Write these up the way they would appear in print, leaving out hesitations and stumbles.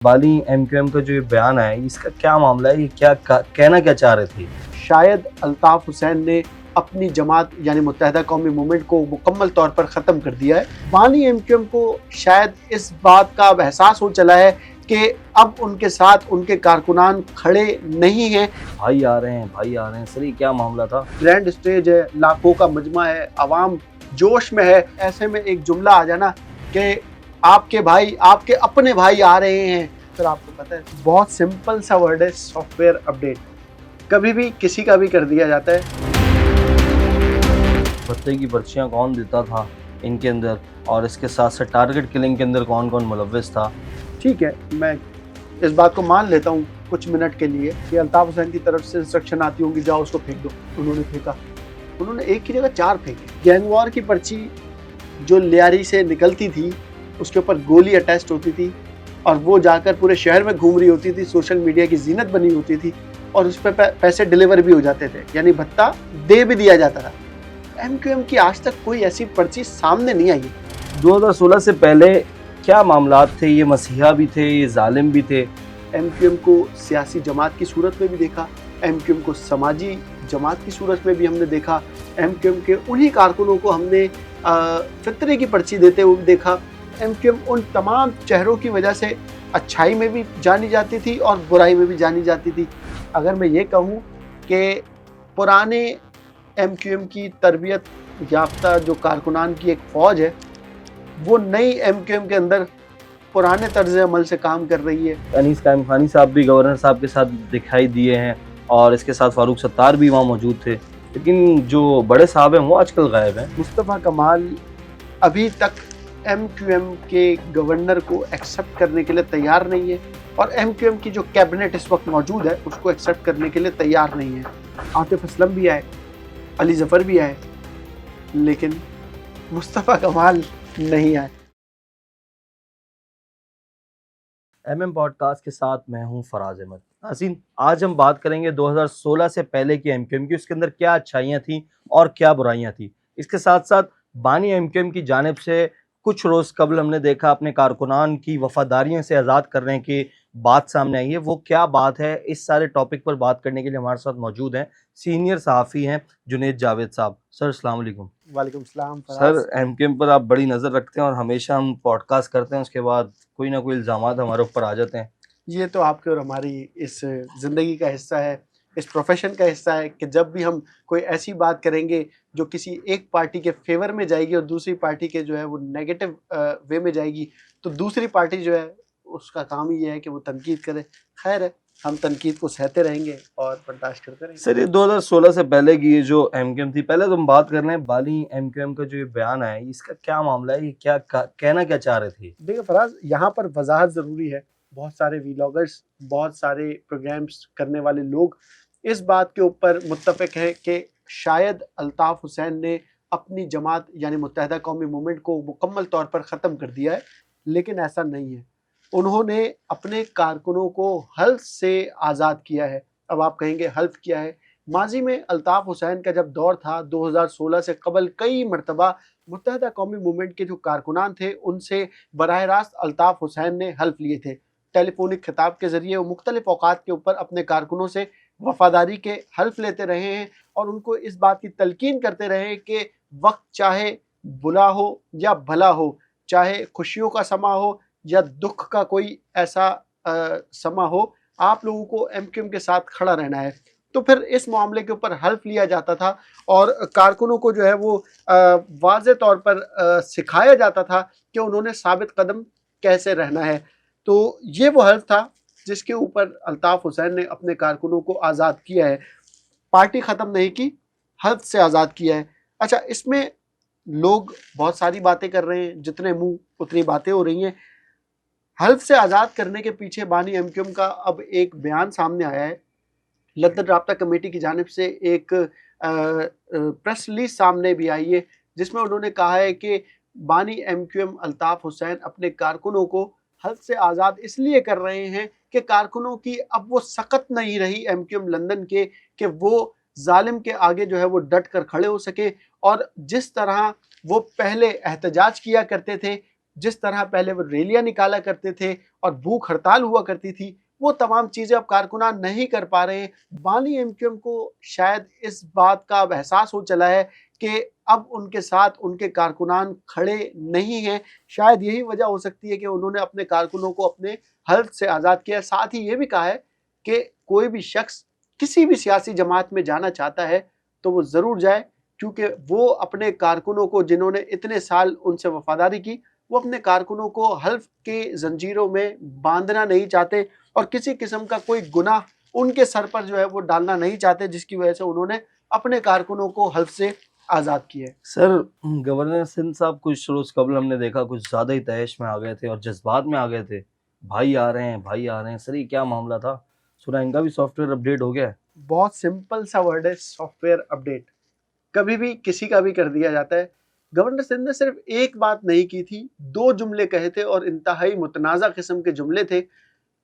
बानी एमक्यूएम का जो ये बयान आया इसका क्या मामला है, ये क्या कहना क्या चाह रहे थे? शायद अल्ताफ हुसैन ने अपनी जमात यानी मुत्तहिदा कौमी मूवमेंट को मुकम्मल तौर पर ख़त्म कर दिया है। बानी एमक्यूएम को शायद इस बात का अब एहसास हो चला है कि अब उनके साथ उनके कारकुनान खड़े नहीं हैं। भाई आ रहे हैं सर, ये क्या मामला था? ग्रैंड स्टेज है, लाखों का मजमा है, आवाम जोश में है। ऐसे में एक जुमला आ जाना कि आपके भाई, आपके अपने भाई आ रहे हैं, फिर आपको पता है बहुत सिंपल सा वर्ड है सॉफ्टवेयर अपडेट। कभी भी किसी का भी कर दिया जाता है। भत्ते की पर्चियाँ कौन देता था इनके अंदर, और इसके साथ साथ टारगेट किलिंग के अंदर कौन कौन मुलव्विस था? ठीक है, मैं इस बात को मान लेता हूँ कुछ मिनट के लिए कि अल्ताफ हुसैन की तरफ से इंस्ट्रक्शन आती होंगी जाओ उसको फेंक दो। उन्होंने फेंका, उन्होंने एक की जगह 4 फेंके। गैंगवार की पर्ची जो लियारी से निकलती थी उसके ऊपर गोली अटैच्ड होती थी और वो जाकर पूरे शहर में घूम रही होती थी, सोशल मीडिया की जीनत बनी होती थी और उस पर पैसे डिलीवर भी हो जाते थे, यानी भत्ता दे भी दिया जाता था। एमक्यूएम की आज तक कोई ऐसी पर्ची सामने नहीं आई। 2016 से पहले क्या मामलात थे? ये मसीहा भी थे, ये जालिम भी थे। एमक्यूएम को सियासी जमात की सूरत में भी देखा, एमक्यूएम को समाजी जमात की सूरत में भी हमने देखा, एमक्यूएम के उन्हीं कारकुनों को हमने फितरे की पर्ची देते हुए देखा। एमक्यूएम उन तमाम चेहरों की वजह से अच्छाई में भी जानी जाती थी और बुराई में भी जानी जाती थी। अगर मैं ये कहूँ कि पुराने एमक्यूएम की तरबियत याफ्ता जो कारकुनान की एक फ़ौज है, वो नई एमक्यूएम के अंदर पुराने तर्ज अमल से काम कर रही है। अनीस कायम खानी साहब भी गवर्नर साहब के साथ दिखाई दिए हैं और इसके साथ फारूक सत्तार भी वहाँ मौजूद थे, लेकिन जो बड़े साहब हैं वो आजकल गायब हैं। मुस्तफ़ा कमाल अभी तक एमक्यूएम के गवर्नर को एक्सेप्ट करने के लिए तैयार नहीं है और एमक्यूएम की जो कैबिनेट इस वक्त मौजूद है उसको एक्सेप्ट करने के लिए तैयार नहीं है। आतिफ असलम भी आए, अली जफ़र भी आए, लेकिन मुस्तफ़ा कमाल नहीं आए। MM पॉडकास्ट के साथ मैं हूं फराज अहमद। नाज़रीन, आज हम बात करेंगे 2016 से पहले की एमक्यूएम की, उसके अंदर क्या अच्छाइयां थी और क्या बुराइयां थी। इसके साथ साथ बानी एमक्यूएम की जानिब से कुछ रोज़ कबल हमने देखा अपने कारकुनान की वफादारियों से आज़ाद करने की बात सामने आई है। वो क्या बात है, इस सारे टॉपिक पर बात करने के लिए हमारे साथ मौजूद हैं सीनियर सहाफ़ी हैं जुनेद जावेद साहब। सर अस्सलाम वालेकुम। वालेकुम सलाम। सर, एमक्यूएम पर आप बड़ी नज़र रखते हैं और हमेशा हम पॉडकास्ट करते हैं, उसके बाद कोई ना कोई इल्ज़ामात हमारे ऊपर आ जाते हैं। ये तो आपके और हमारी इस ज़िंदगी का हिस्सा है, इस प्रोफेशन का हिस्सा है कि जब भी हम कोई ऐसी बात करेंगे जो किसी एक पार्टी के फेवर में जाएगी और दूसरी पार्टी के जो है वो नेगेटिव वे में जाएगी, तो दूसरी पार्टी जो है उसका काम ही ये है कि वो तनकीद करे। खैर है, हम तनकीद को सहते रहेंगे और बर्दाश्त करते रहेंगे। सर, ये 2016 से पहले की ये जो एमक्यूएम थी, पहले तो हम बात कर रहे हैं बानी एमक्यूएम का जो ये बयान आया इसका क्या मामला है, ये क्या कहना क्या चाह रहे थे? देखिए फराज, यहाँ पर वजाहत ज़रूरी है। बहुत सारे वीलॉगर्स, बहुत सारे प्रोग्राम्स करने वाले लोग इस बात के ऊपर मुत्तफ़िक हैं कि शायद अल्ताफ हुसैन ने अपनी जमात यानी मुत्तहिदा कौमी मूवमेंट को मुकम्मल तौर पर ख़त्म कर दिया है, लेकिन ऐसा नहीं है। उन्होंने अपने कारकुनों को हल्फ से आज़ाद किया है। अब आप कहेंगे हल्फ क्या है? माजी में अल्ताफ हुसैन का जब दौर था 2016 से कबल कई मरतबा मुत्तहिदा कौमी मूवमेंट के जो कारकुनान थे उनसे बराह रास्त अल्ताफ हुसैन ने हल्फ लिए थे। टेलीफोनिक खिताब के ज़रिए वो मुख्तलिफ औकात के ऊपर अपने कारकुनों से वफादारी के हल्फ लेते रहे हैं और उनको इस बात की तलकीन करते रहे हैं कि वक्त चाहे बुरा हो या भला हो, चाहे खुशियों का समा हो या दुख का कोई ऐसा समा हो, आप लोगों को एमक्यूएम के साथ खड़ा रहना है। तो फिर इस मामले के ऊपर हल्फ लिया जाता था और कारकुनों को जो है वो वाज़े तौर पर सिखाया जाता था कि उन्होंने साबित कदम कैसे रहना है। तो ये वो हल्फ था जिसके ऊपर अल्ताफ हुसैन ने अपने कारकुनों को आज़ाद किया है। पार्टी ख़त्म नहीं की, हल्फ से आज़ाद किया है। अच्छा, इसमें लोग बहुत सारी बातें कर रहे हैं, जितने मुँह उतनी बातें हो रही हैं। हल्फ से आज़ाद करने के पीछे बानी एमक्यूएम का अब एक बयान सामने आया है। लंदन राब्ता कमेटी की जानिब से एक प्रेस रिलीज सामने भी आई है जिसमें उन्होंने कहा है कि बानी एमक्यूएम अल्ताफ हुसैन अपने कारकुनों को हल्फ से आज़ाद इसलिए कर रहे हैं कि कारकुनों की अब वो सकत नहीं रही एमक्यूएम लंदन के कि वो जालिम के आगे जो है वो डट कर खड़े हो सके और जिस तरह वो पहले एहतजाज किया करते थे जिस तरह पहले वो रैलियां निकाला करते थे और भूख हड़ताल हुआ करती थी, वो तमाम चीजें अब कारकुनान नहीं कर पा रहे हैं। बानी एमक्यूएम को शायद इस बात का अब एहसास हो चला है कि अब उनके साथ उनके कारकुनान खड़े नहीं हैं। शायद यही वजह हो सकती है कि उन्होंने अपने कारकुनों को अपने हल्फ से आज़ाद किया। साथ ही ये भी कहा है कि कोई भी शख्स किसी भी सियासी जमात में जाना चाहता है तो वो ज़रूर जाए, क्योंकि वो अपने कारकुनों को, जिन्होंने इतने साल उनसे वफादारी की, वो अपने कारकुनों को हल्फ के जंजीरों में बांधना नहीं चाहते और किसी किस्म का कोई गुनाह उनके सर पर जो है वो डालना नहीं चाहते, जिसकी वजह से उन्होंने अपने कारकुनों को हल्फ से आज़ाद किया है। सर, गवर्नर सिंध साहब कुछ रोज कबल हमने देखा कुछ ज्यादा ही तहश में आ गए थे और जज्बात में आ गए थे। भाई आ रहे हैं, भाई आ रहे हैं। सर, ये क्या मामला था? सुना इनका भी सॉफ्टवेयर अपडेट हो गया है। बहुत सिंपल सा वर्ड है, सॉफ्टवेयर अपडेट। कभी भी किसी का भी कर दिया जाता है। गवर्नर सिंध ने सिर्फ एक बात नहीं की थी, दो जुमले कहे थे और इंतहाई मुतनाज़ा किस्म के जुमले थे।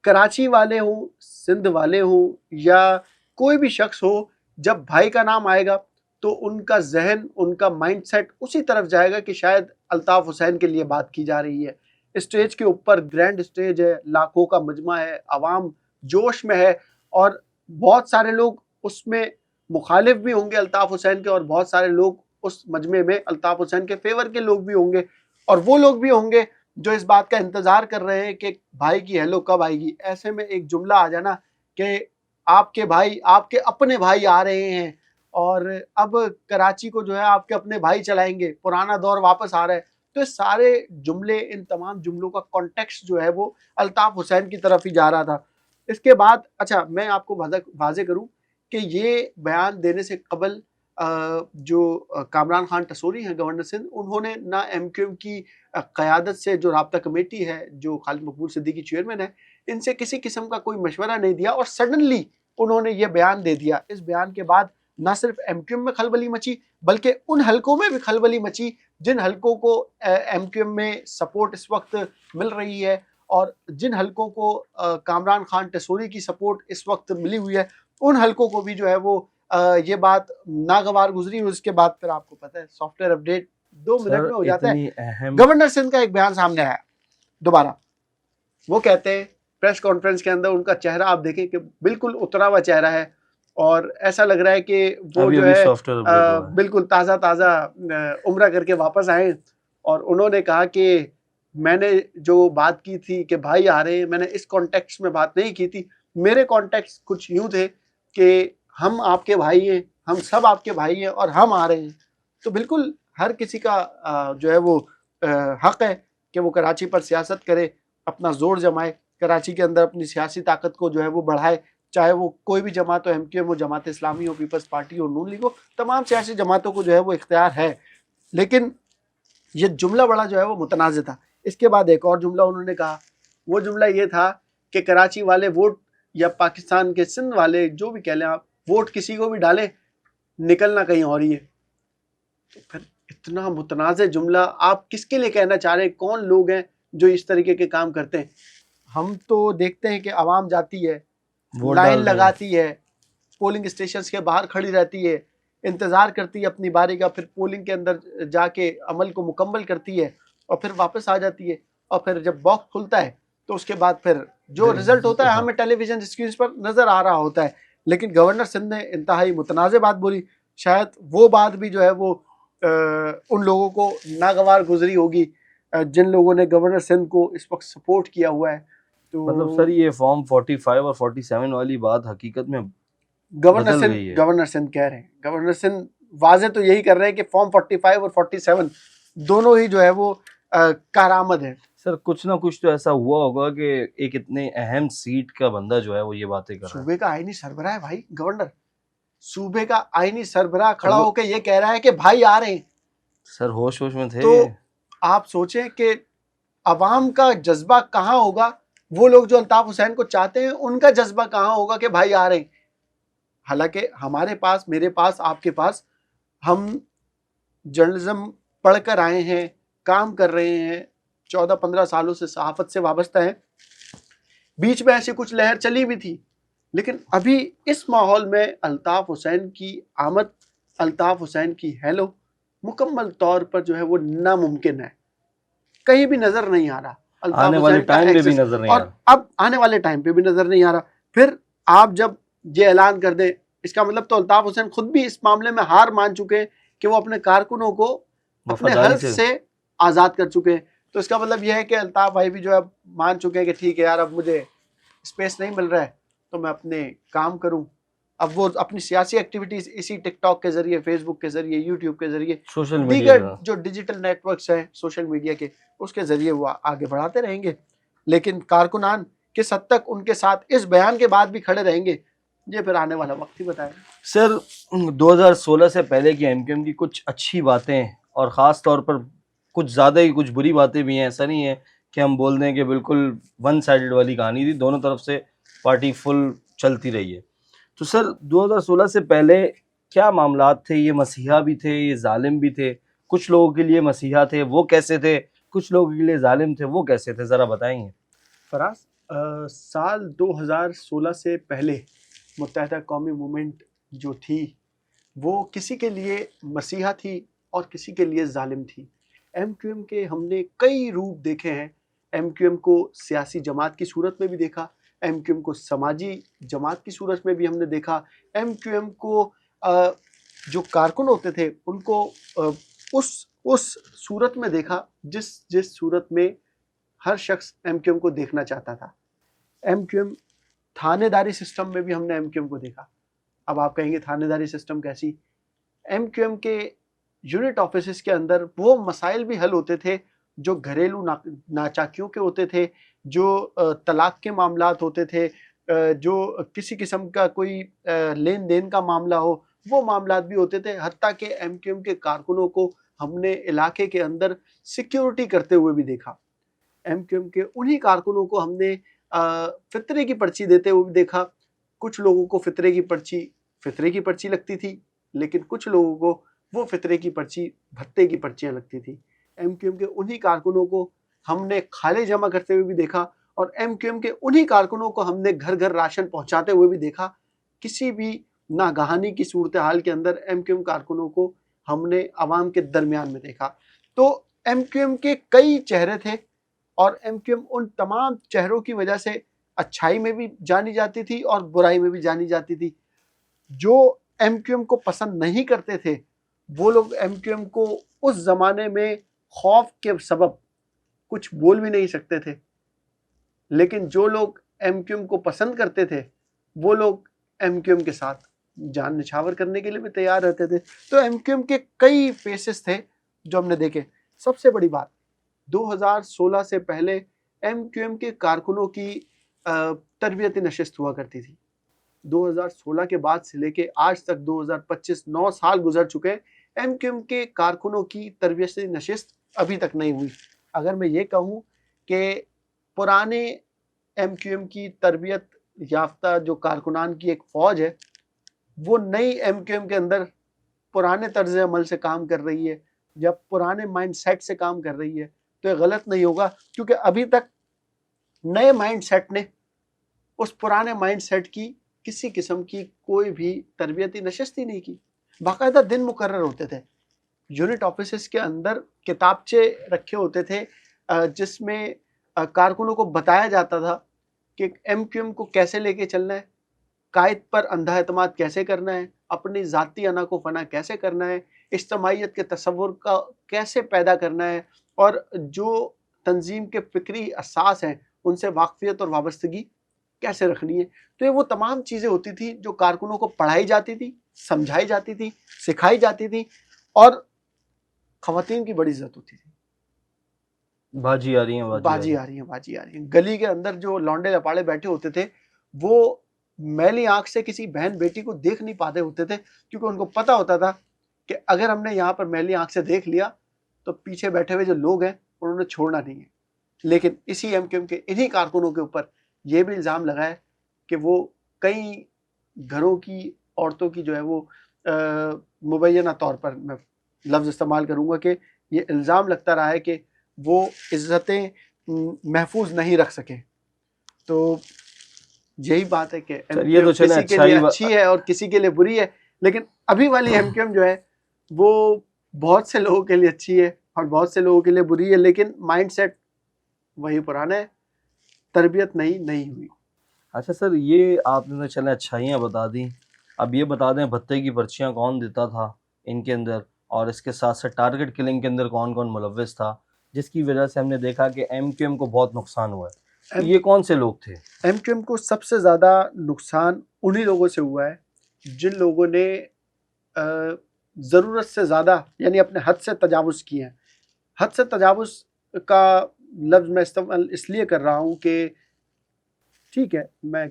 कराची वाले हों, सिंध वाले हों या कोई भी शख्स हो, जब भाई का नाम आएगा तो उनका जहन, उनका माइंडसेट उसी तरफ जाएगा कि शायद अल्ताफ हुसैन के लिए बात की जा रही है। स्टेज के ऊपर ग्रैंड स्टेज है, लाखों का मजमा है, आवाम जोश में है और बहुत सारे लोग उसमें मुखालिफ भी होंगे अल्ताफ हुसैन के और बहुत सारे लोग उस मजमे में अल्ताफ हुसैन के फेवर के लोग भी होंगे और वो लोग भी होंगे जो इस बात का इंतजार कर रहे हैं कि भाई की हेलो कब आएगी। ऐसे में एक जुमला आ जाना कि आपके भाई, आपके अपने भाई आ रहे हैं और अब कराची को जो है आपके अपने भाई चलाएंगे, पुराना दौर वापस आ रहा है। तो ये सारे जुमले, इन तमाम जुमलों का कॉन्टेक्स्ट जो है वो अल्ताफ हुसैन की तरफ ही जा रहा था। इसके बाद अच्छा मैं आपको वाजे करूं कि ये बयान देने से कबल जो कामरान खान टसोरी हैं गवर्नर सिंध, उन्होंने ना एमक्यूएम की क़यादत से, जो राब्ता कमेटी है, जो खालिद मकबूल सिद्दीकी चेयरमैन है, इनसे किसी किस्म का कोई मशवरा नहीं दिया और सडनली उन्होंने ये बयान दे दिया। इस बयान के बाद ना सिर्फ एमक्यूएम में खलबली मची बल्कि उन हलकों में भी खलबली मची जिन हलकों को एमक्यूएम में सपोर्ट इस वक्त मिल रही है और जिन हलकों को कामरान खान टसोरी की सपोर्ट इस वक्त मिली हुई है, उन हलकों को भी जो है वो ये बात नागवार गुजरी। और उसके बाद फिर आपको पता है सॉफ्टवेयर अपडेट 2 मिनट में हो जाता है। अहम गवर्नर सिंध का एक बयान सामने आया दोबारा। वो कहते हैं प्रेस कॉन्फ्रेंस के अंदर, उनका चेहरा आप देखें कि बिल्कुल उतरा हुआ चेहरा है और ऐसा लग रहा है कि वो अभी जो अभी है सॉफ्टवेयर अपडेट हुआ है। बिल्कुल ताज़ा ताज़ा उम्रा करके वापस आए और उन्होंने कहा कि मैंने जो बात की थी कि भाई आ रहे हैं, मैंने इस कॉन्टेक्स्ट में बात नहीं की थी। मेरे कॉन्टेक्स्ट कुछ यूँ थे कि हम आपके भाई हैं, हम सब आपके भाई हैं और हम आ रहे हैं। तो बिल्कुल हर किसी का जो है वो हक है कि वो कराची पर सियासत करे, अपना जोर जमाए, कराची के अंदर अपनी सियासी ताकत को जो है वो बढ़ाए, चाहे वो कोई भी जमात हो, एमक्यूएम हो, जमात इस्लामी हो, पीपल्स पार्टी हो, नून लीग हो, तमाम सियासी जमातों को जो है वो इख्तियार है। लेकिन ये जुमला बड़ा जो है वो मुतनाज़ था। इसके बाद एक और जुमला उन्होंने कहा, वो जुमला ये था कि कराची वाले वोट या पाकिस्तान के सिंध वाले, जो भी कह लें आप, वोट किसी को भी डालें, निकलना कहीं और ही है। तो फिर इतना मुतनाज़ जुमला आप किसके लिए कहना चाह रहे हैं? कौन लोग हैं जो इस तरीके के काम करते हैं? हम तो देखते हैं कि आवाम जाती है, लाइन लगाती है, पोलिंग स्टेशन के बाहर खड़ी रहती है, इंतज़ार करती है अपनी बारी का, फिर पोलिंग के अंदर जाके अमल को मुकम्मल करती है और फिर वापस आ जाती है। और फिर जब बॉक्स खुलता है तो उसके बाद फिर जो रिजल्ट होता है हमें टेलीविजन स्क्रीन पर नज़र आ रहा होता है। लेकिन गवर्नर सिंध ने इंतहाई मुतनाज़ बात बोली। शायद वो बात भी जो है वो उन लोगों को नागवार गुजरी होगी जिन लोगों ने गवर्नर सिंध को इस वक्त सपोर्ट किया हुआ है। तो मतलब सर, ये फॉर्म 45 और 47 वाली बात हकीकत में बदल गई है। गवर्नर सिंध कह रहे हैं, गवर्नर सिंध वाजे तो यही कर रहे हैं कि फॉर्म 45 और 47 दोनों ही जो है वो कारामद है। सर, कुछ ना कुछ तो ऐसा हुआ होगा कि एक इतने अहम सीट का बंदा जो है वो ये बातें कर रहा है। सूबे का आईनी सरबराह है भाई गवर्नर, सूबे का आईनी सरबराह खड़ा होकर ये कह रहा है कि भाई आ रहे हैं। सर, होश होश में थे। तो आप सोचें कि अवाम का जज्बा कहाँ होगा, वो लोग जो अल्ताफ हुसैन को चाहते हैं उनका जज्बा कहाँ होगा कि भाई आ रहे हैं। हालांकि हमारे पास, मेरे पास, आपके पास, हम जर्नलिज्म पढ़कर आए हैं, काम कर रहे हैं, 14-15 सालों से सहाफत से वाबस्ता है। बीच में ऐसी कुछ लहर चली भी थी, लेकिन अभी इस माहौल में अल्ताफ हुसैन की आमद, अल्ताफ हुसैन की हेलो मुकम्मल तौर पर जो है वो नामुमकिन है। कहीं भी नजर नहीं आ रहा। अल्ताफ आने वाले हुसैन का टाइम में भी एक्सेस, नजर नहीं आ और रहा। अब आने वाले टाइम पे भी नजर नहीं आ रहा। फिर आप जब ये ऐलान कर दें, इसका मतलब तो अल्ताफ हुसैन खुद भी इस मामले में हार मान चुके हैं कि वो अपने कारकुनों को अपने वफादारी हल्फ से आजाद कर चुके हैं। तो इसका मतलब यह है कि अल्ताफ भाई भी जो है मान चुके हैं कि ठीक है यार, अब मुझे स्पेस नहीं मिल रहा है तो मैं अपने काम करूं। अब वो अपनी सियासी एक्टिविटीज इसी टिकटॉक के जरिए, फेसबुक के जरिए, यूट्यूब के जरिए, सोशल मीडिया दीगर का। जो डिजिटल नेटवर्क्स हैं सोशल मीडिया के, उसके जरिए वो आगे बढ़ाते रहेंगे। लेकिन कारकुनान किस हद तक उनके साथ इस बयान के बाद भी खड़े रहेंगे, ये फिर आने वाला वक्त ही बताएगा। सर 2016 से पहले की एमक्यूएम की कुछ अच्छी बातें और ख़ास तौर पर कुछ ज़्यादा ही कुछ बुरी बातें भी हैं। ऐसा नहीं है कि हम बोल दें कि बिल्कुल वन साइडेड वाली कहानी थी, दोनों तरफ से पार्टी फुल चलती रही है। तो सर 2016 से पहले क्या मामलात थे? ये मसीहा भी थे, ये जालिम भी थे। कुछ लोगों के लिए मसीहा थे, वो कैसे थे? कुछ लोगों के लिए जालिम थे, वो कैसे थे? ज़रा बताएंगे। फराज, साल 2016 से पहले मुत्तहदा कौमी मूवमेंट जो थी वो किसी के लिए मसीहा थी और किसी के लिए जालिम थी। एमक्यूएम के हमने कई रूप देखे हैं। एमक्यूएम को सियासी जमात की सूरत में भी देखा, एमक्यूएम को समाजी जमात की सूरत में भी हमने देखा, एमक्यूएम को जो कारकुन होते थे उनको उस सूरत में देखा जिस सूरत में हर शख्स एमक्यूएम को देखना चाहता था। एमक्यूएम थानेदारी सिस्टम में भी हमने एमक्यूएम को देखा। अब आप कहेंगे थानेदारी सिस्टम कैसी? एमक्यूएम के यूनिट ऑफिस के अंदर वो मसाइल भी हल होते थे जो घरेलू नाचाकियों के होते थे, जो तलाक के मामलात होते थे, जो किसी किस्म का कोई लेन देन का मामला हो, वो मामलात भी होते थे। हत्ता कि एमक्यूएम के कारकुनों को हमने इलाके के अंदर सिक्योरिटी करते हुए भी देखा। एमक्यूएम के उन्हीं कारकुनों को हमने फितरे की पर्ची देते हुए भी देखा। कुछ लोगों को फितरे की पर्ची लगती थी, लेकिन कुछ लोगों को वो फितरे की पर्ची भत्ते की पर्चियां लगती थी। एमक्यूएम के उन्हीं कारकुनों को हमने खाले जमा करते हुए भी देखा, और एमक्यूएम के उन्हीं कारकुनों को हमने घर घर राशन पहुंचाते हुए भी देखा। किसी भी नागहानी की सूरत हाल के अंदर एमक्यूएम कारकुनों को हमने अवाम के दरमियान में देखा। तो एमक्यूएम के कई चेहरे थे, और एमक्यूएम उन तमाम चेहरों की वजह से अच्छाई में भी जानी जाती थी और बुराई में भी जानी जाती थी। जो एमक्यूएम को पसंद नहीं करते थे वो लोग एमक्यूएम को उस जमाने में खौफ के सबब कुछ बोल भी नहीं सकते थे, लेकिन जो लोग एमक्यूएम को पसंद करते थे वो लोग एमक्यूएम के साथ जान निछावर करने के लिए भी तैयार रहते थे। तो एमक्यूएम के कई फेसेस थे जो हमने देखे। सबसे बड़ी बात, 2016 से पहले एमक्यूएम के कारकुनों की तरबियती नशिस्त हुआ करती थी। 2016 के बाद से लेके आज तक 2025 9 साल गुजर चुके हैं, एमक्यूएम के कारकुनों की तरबियती नशिस्त अभी तक नहीं हुई। अगर मैं ये कहूँ कि पुराने एमक्यूएम की तरबियत याफ्ता जो कारकुनान की एक फौज है, वो नई एमक्यूएम के अंदर पुराने तर्ज अमल से काम कर रही है या पुराने माइंडसेट से काम कर रही है, तो ये गलत नहीं होगा, क्योंकि अभी तक नए माइंडसेट ने उस पुराने माइंडसेट की किसी किस्म की कोई भी तरबियती नशिस्त ही नहीं की। बाकायदा दिन मुकर्रर होते थे। यूनिट ऑफिस के अंदर किताबचे रखे होते थे जिसमें कारकुनों को बताया जाता था कि एमक्यूएम को कैसे लेके चलना है, कायद पर अंधा एतमाद कैसे करना है, अपनी ज़ाती अना को फना कैसे करना है, इज्तमाइयत के तसव्वुर का कैसे पैदा करना है, और जो तंजीम के फ़िक्री असास हैं उनसे वाकफियत और वाबस्तगी कैसे रखनी है। तो ये वो तमाम चीज़ें होती थी जो कारकुनों को पढ़ाई जाती थी, समझाई जाती थी, सिखाई जाती थी, और ख़वातीन की बड़ी इज्जत होती थी। बाजी आ रही हैं, बाजी आ रही हैं। गली के अंदर जो लौंडे लपाड़े बैठे होते थे वो मैली आंख से किसी बहन बेटी को देख नहीं पाते होते थे, क्योंकि उनको पता होता था कि अगर हमने यहाँ पर मैली आंख से देख लिया तो पीछे बैठे हुए जो लोग हैं उन्होंने छोड़ना नहीं है। लेकिन इसी एमक्यूएम के इन्हीं कारकुनों के ऊपर यह भी इल्ज़ाम लगा है कि वो कई घरों की औरतों की जो है वो मुबैना तौर पर, मैं लफ्ज़ इस्तेमाल करूँगा कि ये इल्ज़ाम लगता रहा है कि वो इज़्ज़तें महफूज नहीं रख सके। तो यही बात है कि एमक्यूएम किसी के लिए अच्छी है और किसी के लिए बुरी है, लेकिन अभी वाली एमक्यूएम जो है वो बहुत से लोगों के लिए अच्छी है और बहुत से लोगों के लिए बुरी है, लेकिन माइंडसेट वही पुराना है, तरबियत नहीं हुई। अच्छा सर, ये आपने तो चले अच्छाइयाँ बता दी, अब ये बता दें भत्ते की पर्चियाँ कौन देता था इनके अंदर, और इसके साथ साथ टारगेट किलिंग के अंदर कौन कौन मुलव्विस था, जिसकी वजह से हमने देखा कि एमक्यूएम को बहुत नुकसान हुआ है। तो ये कौन से लोग थे? एमक्यूएम को सबसे ज़्यादा नुकसान उन्हीं लोगों से हुआ है जिन लोगों ने ज़रूरत से ज़्यादा यानी अपने हद से तजावुज़ किए हैं। हद से तजावुज़ का लफ्ज़ मैं इस्तेमाल इसलिए कर रहा हूँ कि ठीक है, मैं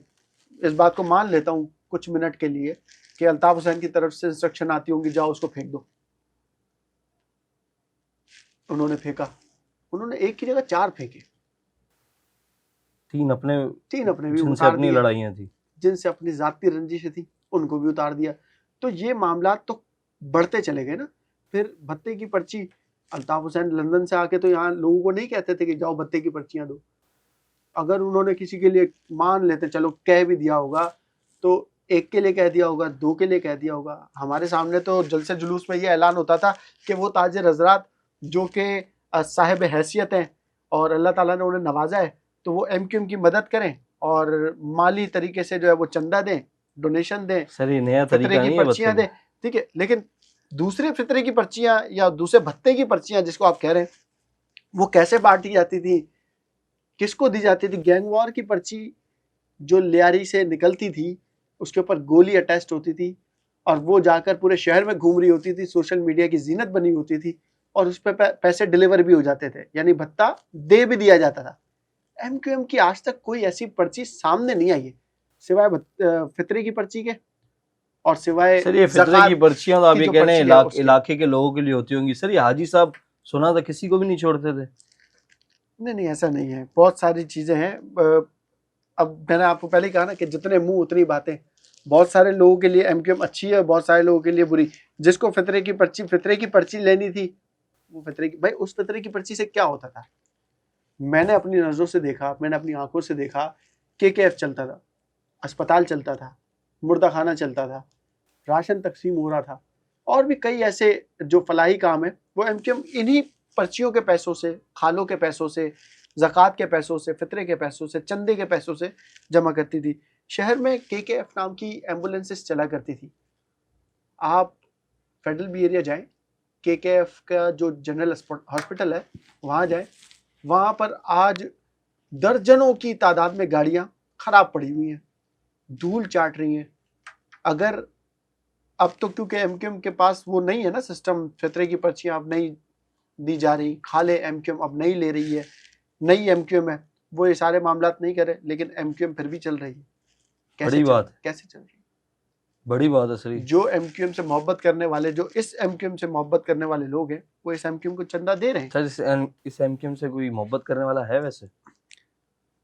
इस बात को मान लेता हूँ कुछ मिनट के लिए कि अल्ताफ़ हुसैन की तरफ से इंस्ट्रक्शन आती होंगी, जाओ उसको फेंक दो। उन्होंने फेंका, उन्होंने एक की जगह 4 फेंके, 3 अपने भी जिनसे उतार अपनी दिए, लड़ाइयाँ थी। जिनसे अपनी ज़ाती रंजिशें थी उनको भी उतार दिया। तो ये मामला तो बढ़ते चले गए ना। फिर भत्ते की पर्ची, अल्ताफ़ हुसैन लंदन से आके तो यहाँ लोगों को नहीं कहते थे कि जाओ भत्ते की पर्चियाँ दो। अगर उन्होंने किसी के लिए मान लेते चलो कह भी दिया होगा तो 1 के लिए कह दिया होगा, 2 के लिए कह दिया होगा। हमारे सामने तो जलसे जुलूस में ये ऐलान होता था कि वो ताजिर हजरात जो कि साहिब हैसियत हैं और अल्लाह ताला ने उन्हें नवाजा है, तो वो एमक्यूएम की मदद करें और माली तरीके से जो है वो चंदा दें, डोनेशन दें, सर ये नया फितरे तरीका की नहीं है पर्चियां दें, ठीक है। लेकिन दूसरे फितरे की पर्चियां या दूसरे भत्ते की पर्चियां जिसको आप कह रहे हैं, वो कैसे बांटी जाती थी, किसको दी जाती थी? गैंग वॉर की पर्ची जो लियारी से निकलती थी, उसके ऊपर गोली अटैच्ड होती थी और वो जाकर पूरे शहर में घूम रही होती थी, सोशल मीडिया की जीनत बनी होती थी और उस पर पैसे डिलीवर भी हो जाते थे, यानी भत्ता दे भी दिया जाता था। एमक्यूएम की आज तक कोई ऐसी पर्ची सामने नहीं आई है सिवाय फितरे की पर्ची के और सिवाय सर ये फितरे की ज़कात पर्चियां तो आप की ये जो कह रहे पर्ची हैं है उसके। इलाके के लोगों के लिए होती होंगी। सर ये हाजी साहब सुना था किसी को भी नहीं छोड़ते थे। नहीं, ऐसा नहीं है, बहुत सारी चीज़ें हैं। अब मैंने आपको पहले ही कहा ना कि जितने मुंह उतनी बातें। बहुत सारे लोगों के लिए एमक्यूएम अच्छी है, बहुत सारे लोगों के लिए बुरी। जिसको फितरे की पर्ची लेनी थी, वो फितरे की, भाई उस फितरे की पर्ची से क्या होता था? मैंने अपनी नज़रों से देखा, मैंने अपनी आंखों से देखा, केकेएफ चलता था, अस्पताल चलता था, मुर्दा खाना चलता था, राशन तकसीम हो रहा था और भी कई ऐसे जो फलाही काम है वो एमक्यूएम इन्हीं पर्चियों के पैसों से, खालों के पैसों से, ज़कात के पैसों से, फितरे के पैसों से, चंदे के पैसों से जमा करती थी। शहर में केकेएफ नाम की एम्बुलेंसेस चला करती थी। आप फेडरल बी एरिया जाएं, केकेएफ का जो जनरल हॉस्पिटल है वहाँ जाएं, वहाँ पर आज दर्जनों की तादाद में गाड़ियाँ खराब पड़ी हुई हैं, धूल चाट रही हैं। अगर अब तो क्योंकि एमक्यूएम के पास वो नहीं है ना सिस्टम, फितरे की पर्चियाँ अब नहीं दी जा रही, खाले एमक्यूएम अब नहीं ले रही है, नई एमक्यूएम है, वो ये सारे मामलात नहीं करे, लेकिन एमक्यूएम फिर भी चल रही है। कैसे चल रही है? बड़ी बात है सर। जो एमक्यूएम से मोहब्बत करने वाले, जो इस एमक्यूएम से मोहब्बत करने वाले लोग हैं, वो इस एमक्यूएम को चंदा दे रहे हैं। सर इस एमक्यूएम से कोई मोहब्बत करने वाला है वैसे?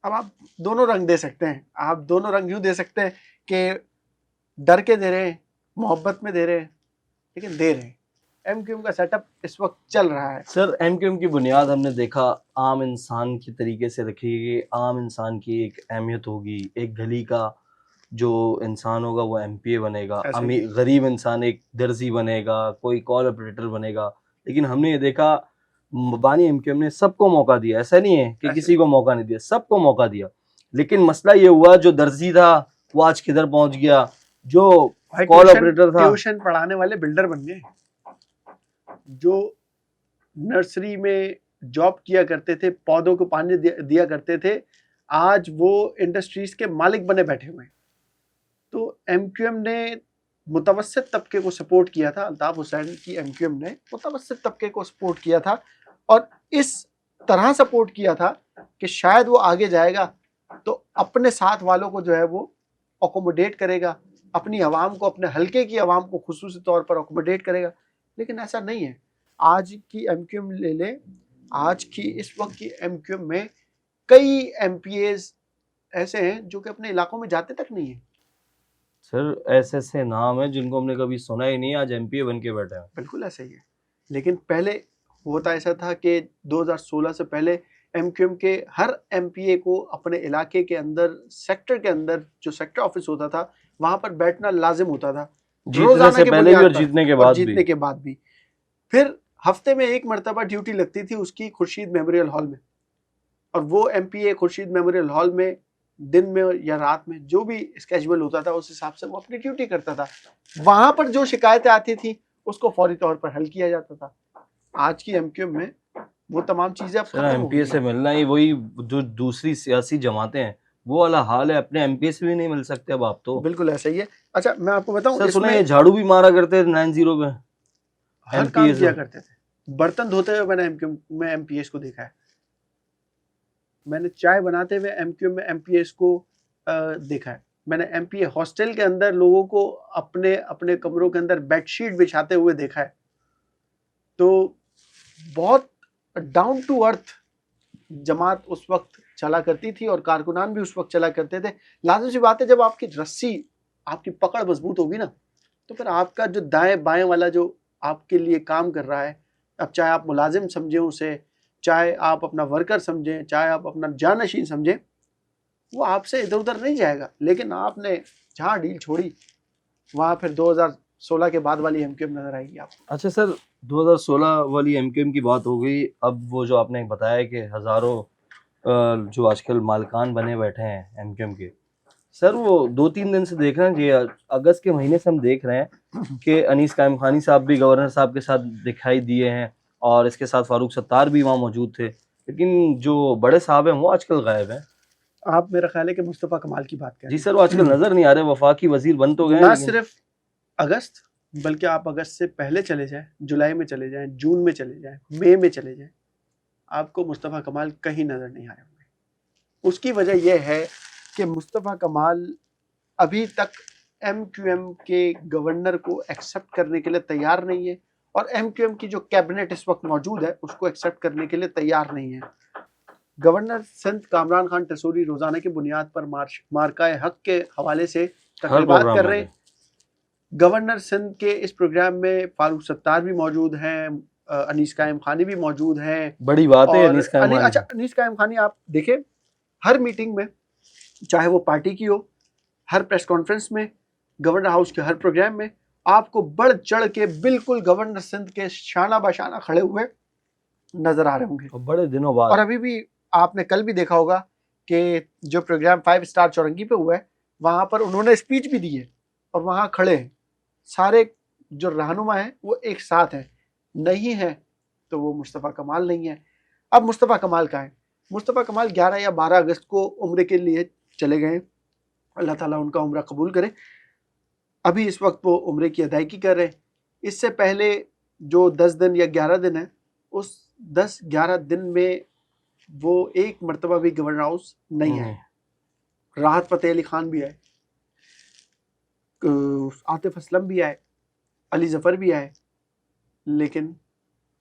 अब आप दोनों रंग दे सकते हैं, आप दोनों रंग यूं दे सकते हैं कि डर के दे रहे हैं, मोहब्बत में दे रहे हैं, लेकिन दे रहे हैं। एमक्यूएम का सेटअप इस वक्त चल रहा है। सर एमक्यूएम की बुनियाद हमने देखा आम इंसान की तरीके से रखी गई। आम इंसान की एक अहमियत होगी, एक गली का जो इंसान होगा वो एमपीए बनेगा, अमीर गरीब इंसान एक दर्जी बनेगा, कोई कॉल ऑपरेटर बनेगा। लेकिन हमने ये देखा बानी एमक्यूएम ने सबको मौका दिया, ऐसा नहीं है कि किसी को मौका नहीं दिया, सबको मौका दिया। लेकिन मसला ये हुआ जो दर्जी था वो आज किधर पहुंच गया, जो कॉल ऑपरेटर था, ट्यूशन पढ़ाने वाले बिल्डर बन गए, जो नर्सरी में जॉब किया करते थे, पौधों को पानी दिया करते थे, आज वो इंडस्ट्रीज के मालिक बने बैठे हुए हैं। तो एमक्यूएम ने मुतवस्सित तबके को सपोर्ट किया था, अल्ताफ हुसैन की एमक्यूएम ने मुतवस्सित तबके को सपोर्ट किया था और इस तरह सपोर्ट किया था कि शायद वो आगे जाएगा तो अपने साथ वालों को जो है वो अकोमोडेट करेगा, अपनी आवाम को, अपने हल्के की आवाम को खुसूसी तौर पर अकोमोडेट करेगा। लेकिन ऐसा नहीं है। आज की एमक्यूएम ले लें, आज की इस वक्त की एमक्यूएम में कई एमपीएज ऐसे हैं जो कि अपने इलाकों में जाते तक नहीं है। सर ऐसे ऐसे नाम है जिनको हमने कभी सुना ही नहीं, आज एमपीए बन के बैठे हैं। बिल्कुल ऐसा ही है। लेकिन पहले होता ऐसा था कि 2016 से पहले एमक्यूएम के हर एमपीए को अपने इलाके के अंदर, सेक्टर के अंदर जो सेक्टर ऑफिस होता था वहां पर बैठना लाजिम होता था, जीतने से पहले भी और जीतने के बाद भी। फिर हफ्ते में एक मरतबा ड्यूटी लगती थी उसकी खुर्शीद मेमोरियल हॉल में, और वो एमपीए खुर्शीद मेमोरियल हॉल में दिन में या रात में जो भी स्केड्यूल होता था उस हिसाब से वो अपनी ड्यूटी करता था। वहां पर जो शिकायतें आती थी उसको फौरी तौर पर हल किया जाता था। आज की एमक्यूएम में वो तमाम चीजें अब सर खत्म हो गई एमपीए से हैं। मिलना ही वही, जो दूसरी सियासी जमातें हैं वो वाला हाल है, अपने एमपीए से भी नहीं मिल सकते अब आप तो। बिल्कुल ऐसा ही है। अच्छा मैं आपको बताऊं, सर सुना है इसमें ये झाड़ू भी मारा करते थे 90 में हर एमपीए काम से। किया करते थे। बर्तन धोते हुए मैंने एमक्यूएम में एमपीएस को देखा है। मैंने चाय बनाते हुए एमक्यूएम में एमपीएस को देखा है। मैंने एमपीए हॉस्टल के अंदर लोगों को अपने अपने कमरों के अंदर बेडशीट बिछाते हुए देखा है। तो बहुत डाउन टू अर्थ जमात उस वक्त चला करती थी और कारकुनान भी उस वक्त चला करते थे। लाजिम सी बात है, जब आपकी रस्सी, आपकी पकड़ मजबूत होगी ना, तो फिर आपका जो दाएं बाएं वाला जो आपके लिए काम कर रहा है, अब चाहे आप मुलाजिम समझें उसे, चाहे आप अपना वर्कर समझें, चाहे आप अपना जानशीन समझें, वो आपसे इधर उधर नहीं जाएगा। लेकिन आपने जहाँ डील छोड़ी वहाँ फिर 2016 के बाद वाली एमक्यूएम नजर आएगी आपको। अच्छा सर, 2016 वाली एमक्यूएम की बात हो गई। अब वो जो आपने बताया कि हजारों जो आजकल मालिकान बने बैठे हैं एमक्यूएम के, सर वो 2-3 दिन से देख रहे हैं जी, अगस्त के महीने से हम देख रहे हैं कि अनीस कायम खानी साहब भी गवर्नर साहब के साथ दिखाई दिए हैं और इसके साथ फारूक सत्तार भी वहाँ मौजूद थे, लेकिन जो बड़े साहब हैं वो आजकल गायब हैं। आप मेरा ख्याल है कि मुस्तफ़ा कमाल की बात कर जी रहे सर, वो आजकल नजर नहीं आ रहे, वफाकी वजीर बन तो गए हैं। हैं ना लेकिन। सिर्फ अगस्त, बल्कि आप अगस्त से पहले चले जाएं, जुलाई में चले जाएं, जून में चले जाएं, मई में चले जाएं, आपको मुस्तफ़ा कमाल कहीं नजर नहीं आ रहे होंगे। उसकी वजह यह है कि मुस्तफ़ा कमाल अभी तक एमक्यूएम के गवर्नर को एक्सेप्ट करने के लिए तैयार नहीं है, और एमक्यूएम की जो कैबिनेट इस वक्त मौजूद है उसको एक्सेप्ट करने के लिए तैयार नहीं है। गवर्नर सिंध कामरान खान टसूरी रोजाना की बुनियाद पर मार्काए हक के हवाले से हर तकरीबात प्रोग्राम कर में रहे हैं। गवर्नर सिंध के इस प्रोग्राम में फारूक सत्तार भी मौजूद हैं, अनीस कायम खानी भी मौजूद हैं। बड़ी बात है और अनीस कायम खानी। अच्छा, अनीस कायम खानी आप देखें, हर मीटिंग में, चाहे वो पार्टी की हो, हर प्रेस कॉन्फ्रेंस में, गवर्नर हाउस के हर प्रोग्राम में आपको बढ़ चढ़ के बिल्कुल गवर्नर सिंध के शाना बशाना खड़े हुए नजर आ रहे होंगे। और बड़े दिनों बाद। और अभी भी आपने कल भी देखा होगा कि जो प्रोग्राम 5 स्टार चौरंगी पे हुआ है वहां पर उन्होंने स्पीच भी दी है और वहां खड़े हैं सारे जो रहनुमा हैं, वो एक साथ हैं। नहीं है तो वो मुस्तफ़ा कमाल नहीं है। अब मुस्तफ़ा कमाल कहाँ है? मुस्तफ़ा कमाल 11 या 12 अगस्त को उम्रे के लिए चले गए, अल्लाह ताला उनका उम्रा कबूल करे। अभी इस वक्त वो उम्रे की अदायगी कर रहे हैं। इससे पहले जो 10 दिन या 11 दिन है, उस 10-11 दिन में वो एक मरतबा भी गवर्नर हाउस नहीं आए। राहत फ़तेह अली खान भी आए, आतिफ असलम भी आए, अली जफ़र भी आए, लेकिन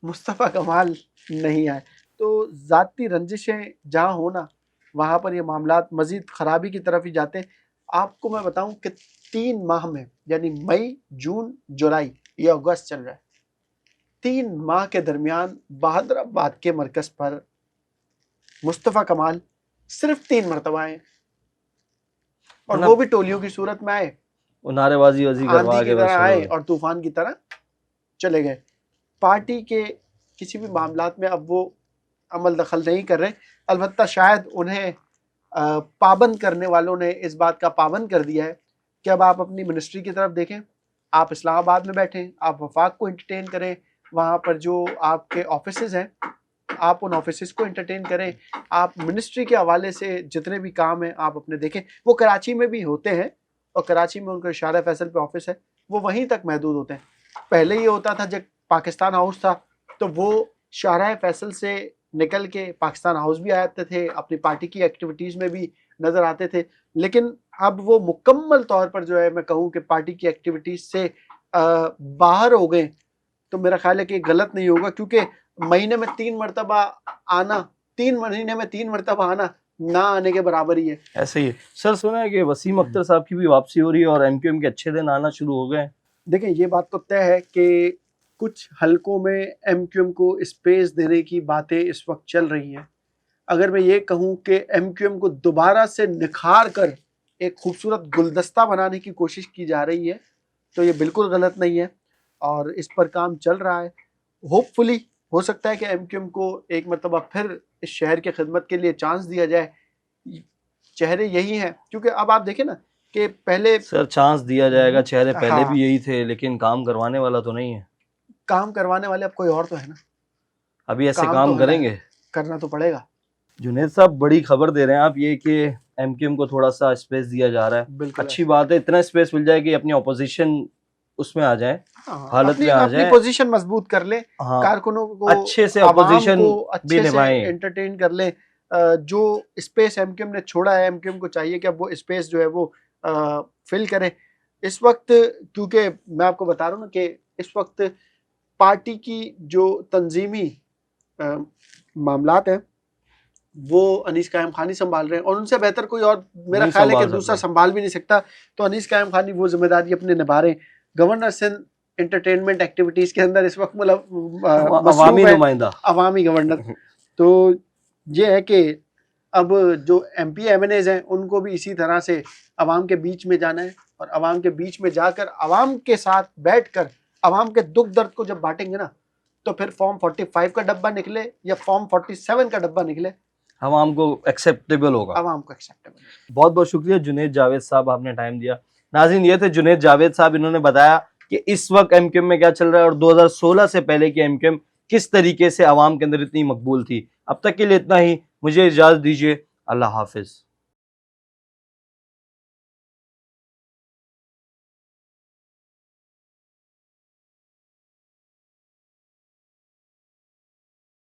मुस्तफ़ा कमाल नहीं आए। तो ज़ाती रंजिशें जहाँ हो ना, वहाँ पर ये मामलात मज़ीद ख़राबी की तरफ ही जाते हैं। आपको मैं बताऊं कि 3 माह में, यानी मई, जून, जुलाई, ये अगस्त चल रहा है, 3 माह के दरमियान बहादुराबाद के मरकज़ पर मुस्तफ़ा कमाल सिर्फ 3 मरतबा आए, और वो भी टोलियों की सूरत में आए, नारेबाजी आंधी करवा की के तरह आए और तूफान की तरह चले गए। पार्टी के किसी भी मामलात में अब वो अमल दखल नहीं कर रहे। अलबत्ता शायद उन्हें पाबंद करने वालों ने इस बात का पाबंद कर दिया है कि अब आप अपनी मिनिस्ट्री की तरफ देखें, आप इस्लामाबाद में बैठें, आप वफाक को एंटरटेन करें, वहाँ पर जो आपके ऑफिसेज हैं आप उन ऑफिसेज को एंटरटेन करें, आप मिनिस्ट्री के हवाले से जितने भी काम हैं आप अपने देखें। वो कराची में भी होते हैं, और कराची में उनका शारा फैसल पे ऑफिस है, वो वहीं तक महदूद होते हैं। पहले ये होता था जब पाकिस्तान हाउस था तो वो शारा फैसल से निकल के पाकिस्तान हाउस भी आते थे, अपनी पार्टी की एक्टिविटीज़ में भी नज़र आते थे, लेकिन अब वो मुकम्मल तौर पर जो है मैं कहूँ कि पार्टी की एक्टिविटीज़ से बाहर हो गए। तो मेरा ख्याल है कि गलत नहीं होगा, क्योंकि महीने में 3 मरतबा आना, 3 महीने में 3 मरतबा आना ना आने के बराबर ही है। ऐसे ही है। सर सुना है कि वसीम अख्तर साहब की भी वापसी हो रही है और एमक्यूएम के अच्छे दिन आना शुरू हो गए। देखें, ये बात तो तय है कि कुछ हलकों में एमक्यूएम को स्पेस देने की बातें इस वक्त चल रही हैं। अगर मैं ये कहूँ कि एमक्यूएम को दोबारा से निखार कर एक खूबसूरत गुलदस्ता बनाने की कोशिश की जा रही है, तो ये बिल्कुल गलत नहीं है और इस पर काम चल रहा है। होपफुली हो सकता है कि एमक्यूएम को एक मरतबा फिर इस शहर की खिदमत के लिए चांस दिया जाए। चेहरे यही हैं, क्योंकि अब आप देखें ना कि पहले सर चांस दिया जाएगा, चेहरे पहले हाँ, भी यही थे, लेकिन काम करवाने वाला तो नहीं है। काम करवाने वाले अब कोई और तो है ना, अभी ऐसे काम काम तो है, करेंगे। करना तो पड़ेगा। जुनेद साहब बड़ी खबर दे रहे हैं आप, ये कि एमक्यूएम को थोड़ा सा स्पेस दिया जा रहा है। बिल्कुल अच्छी बात है, इतना स्पेस मिल जाए कि अपनी ऑपोजिशन उसमें आ जाए, हाँ, हालत अपनी में आ अपनी जाए। पोजीशन मजबूत कर ले, हाँ, कारकुनों को, अच्छे से आवाम ऑपोजिशन को भी अच्छे से निभाएं। एंटरटेन कर ले। जो स्पेस एमक्यूएम ने छोड़ा है, एमक्यूएम को चाहिए कि अब वो स्पेस जो है वो फिल करे इस वक्त, क्योंकि मैं आपको बता रहा हूँ ना कि इस वक्त पार्टी की जो तंजीमी मामलात हैं वो अनीस कायम खान ही संभाल रहे हैं, और उनसे बेहतर कोई और मेरा नहीं ख्याल है कि संभाल दूसरा सकते। संभाल भी नहीं सकता। तो अनीस कायम खान ही वो जिम्मेदारी अपने निभा रहे हैं। गवर्नर सिंध एंटरटेनमेंट एक्टिविटीज के अंदर इस वक्त अवामी मसरूफ है, नुमाइंदा। अवामी गवर्नर। तो ये है कि अब जो एमपी एमएनएज हैं उनको भी इसी तरह से अवाम के बीच में जाना है, और अवाम के बीच में जाकर अवाम के साथ बैठकर अवाम के दुख दर्द को जब बांटेंगे ना, तो फिर फॉर्म 45 का डब्बा निकले या फॉर्म 47 का डब्बा निकले, अवाम को एक्सेप्टेबल होगा। अवाम को एक्सेप्टेबल। बहुत बहुत शुक्रिया जुनेद जावेद साहब, आपने टाइम दिया। नाज़रीन, ये थे जुनेद जावेद साहब, इन्होंने बताया कि इस वक्त एमक्यूएम में क्या चल रहा है और 2016 से पहले की एमक्यूएम किस तरीके से अवाम के अंदर इतनी मकबूल थी। अब तक के लिए इतना ही, मुझे इजाजत दीजिए। अल्लाह हाफिज।